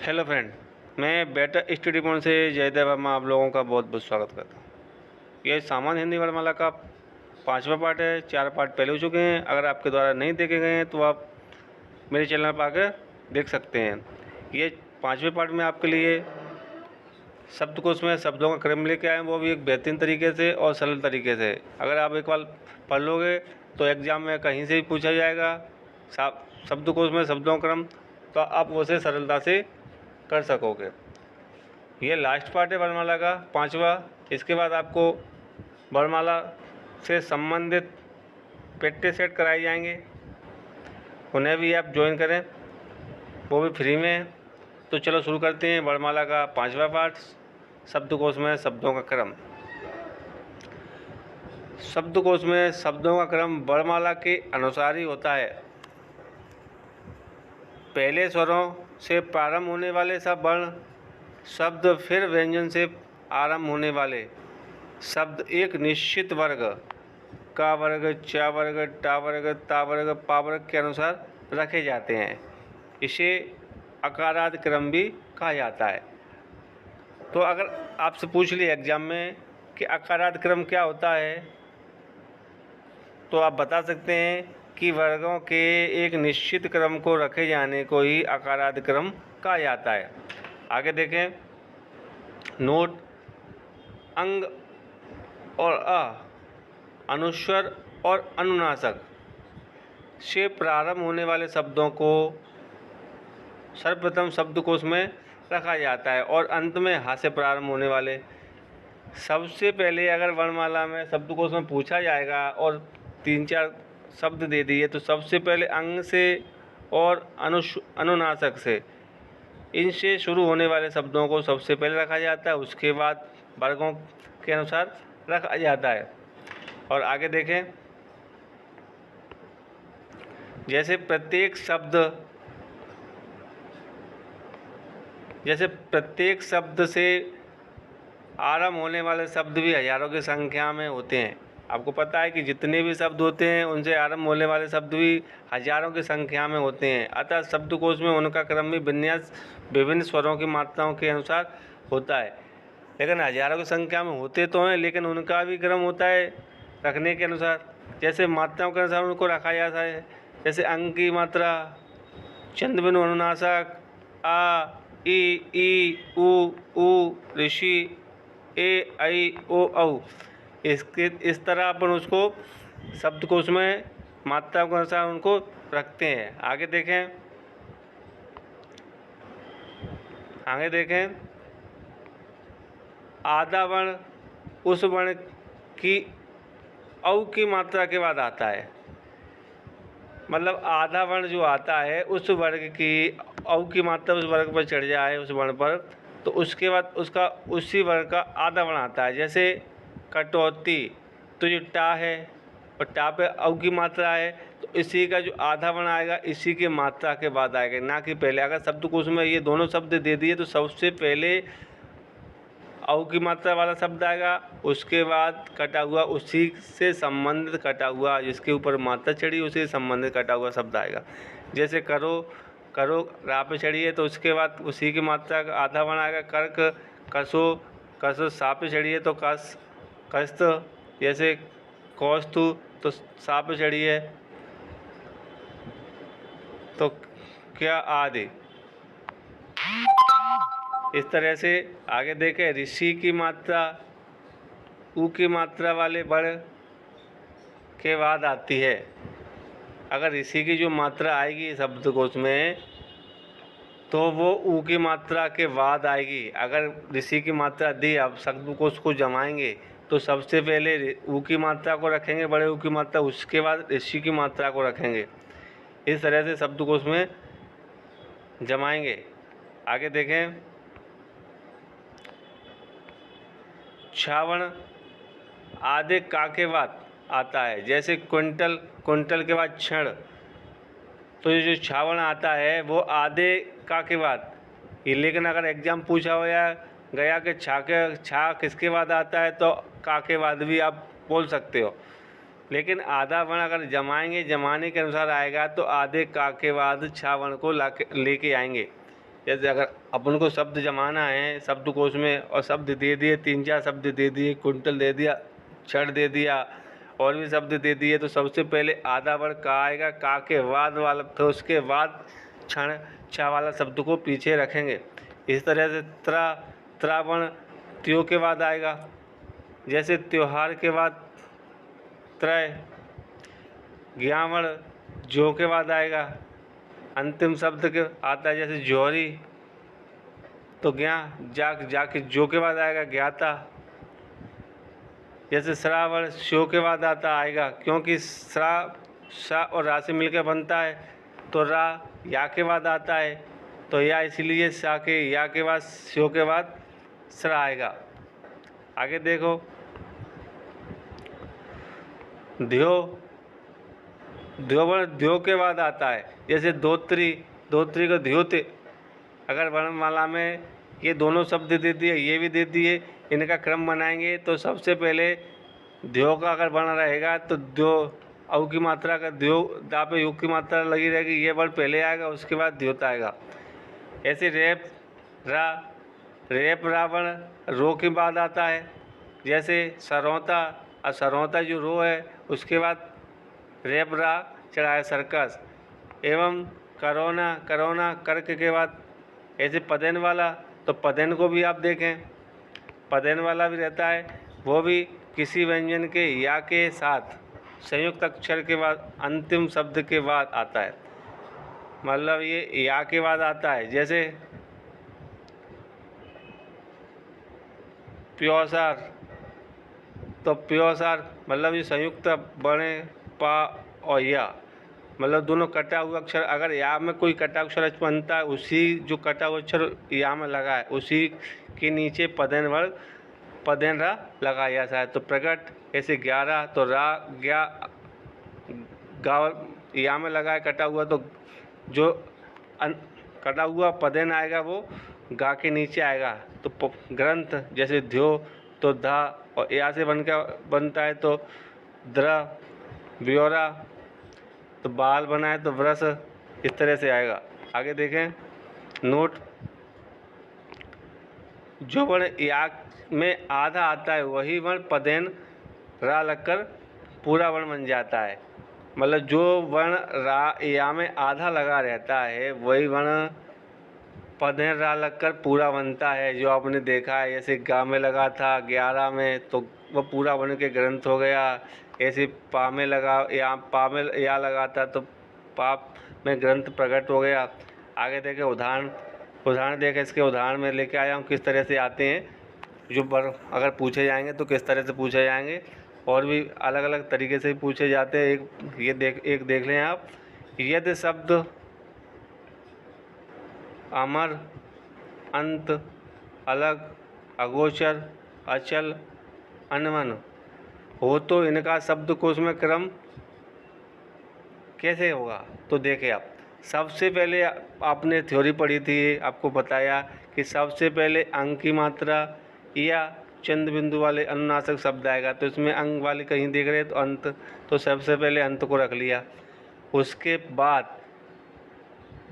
Hello friend, मैं बेटा study point से जयदेव वर्मा आप लोगों का बहुत बहुत स्वागत करता हूँ। ये सामान्य हिंदी वर्णमाला का 5वां पार्ट है। 4 पार्ट पहले हो चुके हैं। अगर आपके द्वारा नहीं देखे गए हैं तो आप मेरे चैनल पर आकर देख सकते हैं। ये 5वें पार्ट में आपके लिए शब्दकोश में शब्दों का क्रम लेके आए हैं, वो भी एक बेहतरीन तरीके से और सरल तरीके से। अगर आप एक बार पढ़ लोगे तो एग्ज़ाम में कहीं से भी पूछा जाएगा शब्दकोश में शब्दों का क्रम, तो आप उसे सरलता से कर सकोगे। ये लास्ट पार्ट है वर्णमाला का 5वां। इसके बाद आपको वर्णमाला से संबंधित प्रैक्टिस सेट कराए जाएंगे, उन्हें भी आप ज्वाइन करें, वो भी फ्री में है। तो चलो शुरू करते हैं वर्णमाला का 5वां पार्ट, शब्दकोश में शब्दों का क्रम। शब्दकोश में शब्दों का क्रम वर्णमाला के अनुसार ही होता है। पहले स्वरों से प्रारंभ होने वाले सब वर्ण शब्द, फिर व्यंजन से आरंभ होने वाले शब्द एक निश्चित वर्ग, का वर्ग, चा वर्ग, टा वर्ग, ता वर्ग, पा वर्ग के अनुसार रखे जाते हैं। इसे अकारादि क्रम भी कहा जाता है। तो अगर आपसे पूछ लिया एग्जाम में कि अकारादि क्रम क्या होता है, तो आप बता सकते हैं कि वर्गों के एक निश्चित क्रम को रखे जाने को ही अकारादि क्रम कहा जाता है। आगे देखें, नोट अंग और अ, अनुस्वर और अनुनासिक से प्रारंभ होने वाले शब्दों को सर्वप्रथम शब्दकोश में रखा जाता है और अंत में ह से प्रारंभ होने वाले। सबसे पहले अगर वर्णमाला में शब्दकोश में पूछा जाएगा और 3-4 शब्द दे दिए तो सबसे पहले अंग से और अनुनासिक से, इनसे शुरू होने वाले शब्दों को सबसे पहले रखा जाता है, उसके बाद वर्गों के अनुसार रखा जाता है। और आगे देखें, जैसे प्रत्येक शब्द से आरंभ होने वाले शब्द भी हजारों की संख्या में होते हैं। आपको पता है कि जितने भी शब्द होते हैं उनसे आरंभ होने वाले शब्द भी हजारों की संख्या में होते हैं। अतः शब्दकोश में उनका क्रम भी विन्यास विभिन्न स्वरों की मात्राओं के अनुसार होता है। लेकिन हजारों की संख्या में होते तो हैं, लेकिन उनका भी क्रम होता है रखने के अनुसार। जैसे मात्राओं के अनुसार उनको रखा जाता है। जैसे अंग की मात्रा चंद बिनु अनुनासिक, आ, ई, उ, ऋषि, ए, ऐ, ओ, औ। इस तरह अपन उसको शब्दकोश में मात्रा के अनुसार उनको रखते हैं। आगे देखें, आधा वर्ण उस वर्ण की औ की मात्रा के बाद आता है। मतलब आधा वर्ण जो आता है उस वर्ग की औ की मात्रा उस वर्ग पर चढ़ जाए, उस वर्ण पर, तो उसके बाद उसका उसी वर्ग का आधा वर्ण आता है। जैसे कटौती, तो जो टा है और टा पे औ की मात्रा है, तो इसी का जो आधा वर्ण आएगा इसी की मात्रा के बाद आएगा, ना कि पहले। अगर शब्दकोश में ये दोनों शब्द दे दिए तो सबसे पहले औ की मात्रा वाला शब्द आएगा, उसके बाद कटा हुआ, उसी से संबंधित कटा हुआ, जिसके ऊपर मात्रा चढ़ी उसी से संबंधित कटा हुआ शब्द आएगा। जैसे करो रा पे चढ़ी है तो उसके बाद उसी की मात्रा का आधा वर्ण आएगा। कर्क, कसो सा पे चढ़ी है तो कस्त। जैसे कौस्तु, तो सा पे चढ़ी है तो क्या, आदि। इस तरह से आगे देखें, ऋषि की मात्रा ऊ की मात्रा वाले वर्ण के बाद आती है। अगर ऋषि की जो मात्रा आएगी शब्दकोश में तो वो ऊ की मात्रा के बाद आएगी। अगर ऋषि की मात्रा दी, अब शब्दकोश को जमाएंगे तो सबसे पहले ऊ की मात्रा को रखेंगे, बड़े ऊ की मात्रा, उसके बाद ऋषि की मात्रा को रखेंगे। इस तरह से शब्दकोश में जमाएंगे। आगे देखें, छावण आधे का के बाद आता है। जैसे क्विंटल के बाद क्षण, तो ये जो छावण आता है वो आधे का के बाद ये। लेकिन अगर एग्जाम पूछा हो या गया कि छा किसके बाद आता है, तो का के बाद भी आप बोल सकते हो। लेकिन आधा वर्ण अगर जमाने के अनुसार आएगा तो आधे का के बाद छा वर्ण को लेके आएंगे। जैसे अगर अपन को शब्द जमाना है शब्दकोश में और शब्द दे दिए, 3-4 शब्द दे दिए, कुंटल दे दिया, छड़ दे दिया और भी शब्द दे दिए, तो सबसे पहले आधा वर्ण का आएगा, का के बाद वाला, फिर उसके बाद क्षण छा वाला शब्द को पीछे रखेंगे। इस तरह से त्रावण त्यो के बाद आएगा। जैसे त्योहार के बाद त्रय, ज्ञावण जो के बाद आएगा। अंतिम शब्द के आता है जैसे जौहरी, तो ज्ञा जाके जो के बाद आएगा ज्ञाता। जैसे श्रावण शो के बाद आता आएगा, क्योंकि सा और रा से मिलकर बनता है, तो रा या के बाद आता है, तो या इसलिए सा के या के बाद शो के बाद श्रा आएगा। आगे देखो द्योवर्ण द्यो के बाद आता है। जैसे दोत्री को द्योते, अगर वर्णमाला में ये दोनों शब्द दे दिए, ये भी दे दिए, इनका क्रम बनाएंगे तो सबसे पहले द्यो का अगर वर्ण रहेगा तो द्यो औ की मात्रा का द्यो, दा पे युग की मात्रा लगी रहेगी, ये वर्ण पहले आएगा, उसके बाद द्योता आएगा। ऐसे रेप रावण रो के बाद आता है। जैसे सरौता जो रो है उसके बाद रेप रा चढ़ा है सर्कस। एवं करोना कर्क के बाद ऐसे पदेन वाला, तो पदेन को भी आप देखें, पदेन वाला भी रहता है, वो भी किसी व्यंजन के या के साथ संयुक्त अक्षर के बाद अंतिम शब्द के बाद आता है, मतलब ये या के बाद आता है। जैसे प्योसार, तो प्योसार मतलब ये संयुक्त बने पा और या, मतलब दोनों कटा हुआ अक्षर, अगर या में कोई कटा अक्षर बनता है, उसी जो कटा हुआ अक्षर या में लगा है उसी के नीचे पदेन रा लगाया जाता है। तो प्रकट ऐसे 11, तो रा ग्या या में लगा है कटा हुआ, तो जो कटा हुआ पदेन आएगा वो गा के नीचे आएगा। तो ग्रंथ जैसे ध्यो, तो धा और या से बनता है, तो द्र, ब्योरा, तो बाल बनाए तो व्रस, इस तरह से आएगा। आगे देखें नोट, जो वर्ण या में आधा आता है वही वर्ण पदेन रा लगकर पूरा वर्ण बन जाता है, मतलब जो वर्ण रा या में आधा लगा रहता है वही वर्ण पदेन रा लगकर पूरा बनता है। जो आपने देखा है जैसे गा में लगा था 11 में, तो वो पूरा बन के ग्रंथ हो गया। ऐसे पा में लगा या पा में या लगा था तो पाप में ग्रंथ प्रकट हो गया। आगे देखें उदाहरण देखें, इसके उदाहरण में लेके आया हूँ किस तरह से आते हैं, जो अगर पूछे जाएंगे तो किस तरह से पूछे जाएंगे, और भी अलग अलग तरीके से पूछे जाते हैं। एक देख लें आप, यदि शब्द अमर, अंत, अलग, अगोचर, अचल, अनवन हो तो इनका शब्दकोश में क्रम कैसे होगा। तो देखें आप, सबसे पहले आपने थ्योरी पढ़ी थी, आपको बताया कि सबसे पहले अंग की मात्रा या चंद बिंदु वाले अनुनासिक शब्द आएगा, तो इसमें अंग वाले कहीं देख रहे तो अंत, तो सबसे पहले अंत को रख लिया। उसके बाद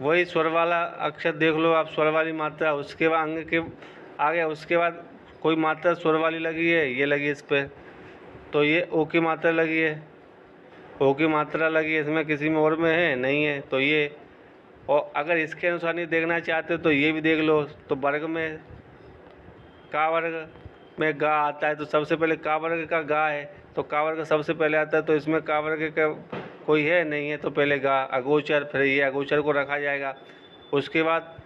वही स्वर वाला अक्षर देख लो आप, स्वर वाली मात्रा, उसके बाद अंग के आगे, उसके बाद कोई मात्रा स्वर वाली लगी है, ये लगी इस पर, तो ये ओ की मात्रा लगी है, ओ की मात्रा लगी है, इसमें किसी में और में है नहीं है, तो ये। और अगर इसके अनुसार नहीं देखना चाहते तो ये भी देख लो, तो वर्ग में का वर्ग में गा आता है, तो सबसे पहले का वर्ग का गा है, तो का वर्ग सबसे पहले आता है, तो इसमें का वर्ग का कोई है नहीं है, तो पहले गा। अगोचर, फिर ये अगोचर को रखा जाएगा। उसके बाद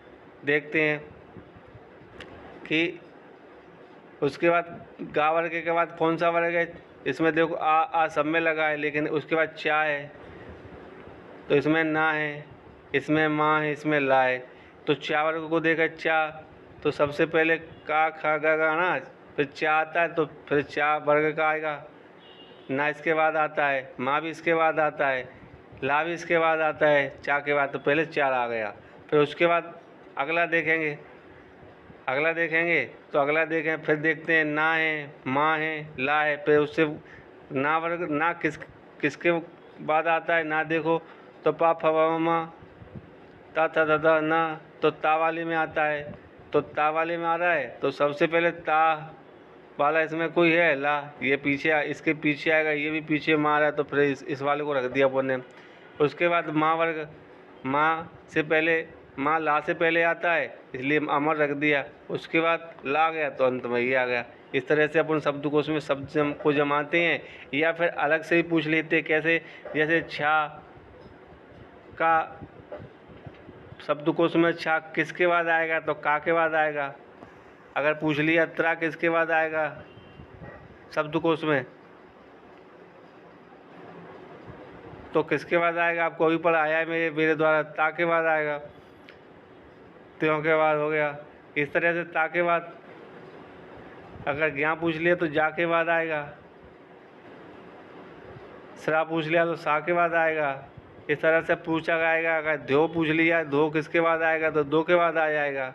देखते हैं कि उसके बाद गा वर्ग के बाद कौन सा वर्ग है, इसमें देखो आ सब में लगा है, लेकिन उसके बाद चा है, तो इसमें ना है, इसमें माँ है, इसमें ला है, तो चा वर्ग को देखा चा, तो सबसे पहले का खा गा ना, फिर चा आता है, तो फिर चा वर्ग का आएगा। ना इसके बाद आता है, माँ भी इसके बाद आता है, ला भी इसके बाद आता है, चा के बाद, तो पहले चार आ गया। फिर उसके बाद अगला देखेंगे, तो अगला देखें, फिर देखते हैं ना है, माँ है, ला है, फिर उससे ना वर्ग, ना किसके बाद आता है, ना देखो तो पा फवा मा ता था दादा ना, तो ता वाले में आता है, तो ता वाले में आ रहा है तो सबसे पहले ता वाला इसमें कोई है ला, ये पीछे इसके पीछे आएगा, ये भी पीछे माँ आ रहा है, तो फिर इस वाले को रख दिया अपन ने। उसके बाद माँ वर्ग, माँ से पहले, माँ ला से पहले आता है इसलिए अमर रख दिया। उसके बाद ला आ गया तो अंत में ये आ गया। इस तरह से अपन शब्दकोश में शब्द को जमाते हैं, या फिर अलग से भी पूछ लेते हैं। कैसे? जैसे छा का शब्दकोश में छा किसके बाद आएगा, तो का के बाद आएगा। अगर पूछ लिया त्रा किसके बाद आएगा शब्दकोश में, तो किसके बाद आएगा, आपको अभी पढ़ाया है मेरे द्वारा, ता के बाद आएगा, त्यों के बाद हो गया। इस तरह से ता के बाद अगर ज्ञा पूछ लिया तो जा के बाद आएगा, सरा पूछ लिया तो सा के बाद आएगा। इस तरह से पूछा जाएगा। अगर धो पूछ लिया, धो किसके बाद आएगा, तो दो के बाद आ जाएगा।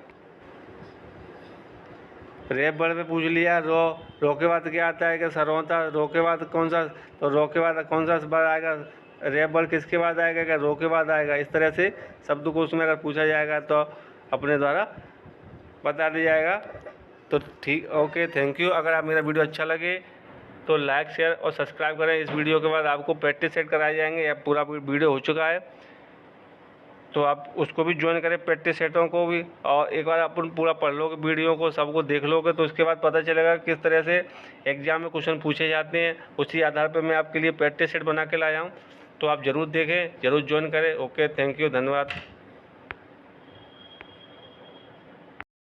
रेप वर्ड में पूछ लिया, रो के बाद क्या आता है कि सरौता, रो के बाद कौन सा, तो रो के बाद कौन सा वर्ड आएगा, रेप वर्ड किसके बाद आएगा, क्या रो के बाद आएगा। इस तरह से शब्दकोश में अगर पूछा जाएगा तो अपने द्वारा बता दिया जाएगा। तो ठीक, ओके, थैंक यू। अगर आप मेरा वीडियो अच्छा लगे तो लाइक, शेयर और सब्सक्राइब करें। इस वीडियो के बाद आपको प्रैक्टिस सेट कराए जाएंगे, या पूरा वीडियो हो चुका है तो आप उसको भी ज्वाइन करें, प्रैक्टिस सेटों को भी। और एक बार अपन पूरा पढ़ लोगे वीडियो को, सबको देख लोगे, तो उसके बाद पता चलेगा किस तरह से एग्ज़ाम में क्वेश्चन पूछे जाते हैं। उसी आधार पर मैं आपके लिए प्रैक्टिस सेट बना के लाया हूँ, तो आप ज़रूर देखें, ज़रूर ज्वाइन करें। ओके, थैंक यू, धन्यवाद।